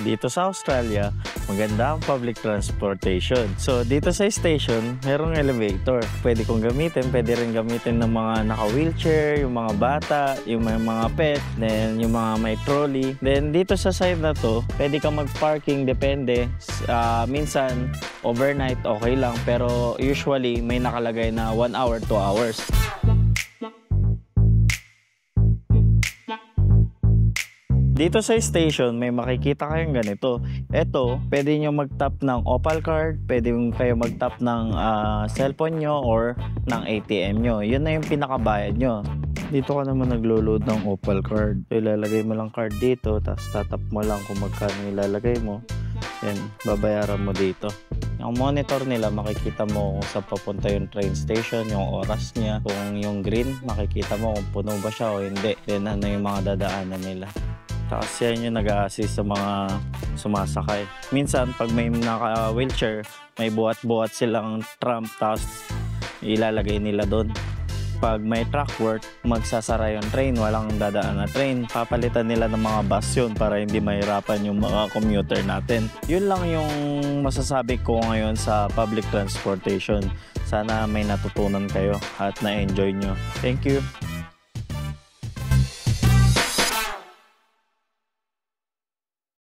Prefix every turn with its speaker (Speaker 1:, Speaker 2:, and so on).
Speaker 1: Dito sa Australia, maganda ang public transportation. So, dito sa station, merong elevator. Pwede kong gamitin, pwede rin gamitin ng mga naka-wheelchair, yung mga bata, yung may mga pet, then yung mga may trolley. Then, dito sa side na to, pwede kang mag-parking, depende. Minsan, overnight, okay lang. Pero usually, may nakalagay na 1 hour, 2 hours. Dito sa station, may makikita kayong ganito. Ito, pwede nyo mag-tap ng Opal card, pwede kayo mag-tap ng cellphone nyo or ng ATM nyo. Yun na yung pinakabayad nyo. Dito ka naman naglo-load ng Opal card. So, ilalagay mo lang card dito, tapos tatap mo lang kung magkano ilalagay mo. Then, babayaran mo dito. Yung monitor nila, makikita mo kung saan papunta yung train station, yung oras niya. Kung yung green, makikita mo kung puno ba siya o hindi. Then, ano yung mga dadaanan nila. Tapos yan yung nag-a-assist sa mga sumasakay. Minsan, pag may naka-wheelchair, may buhat-buhat silang tram, tapos ilalagay nila doon. Pag may track work, magsasara yung train, walang dadaan na train. Papalitan nila ng mga bus yun para hindi mahirapan yung mga commuter natin. Yun lang yung masasabi ko ngayon sa public transportation. Sana may natutunan kayo at na-enjoy nyo. Thank you!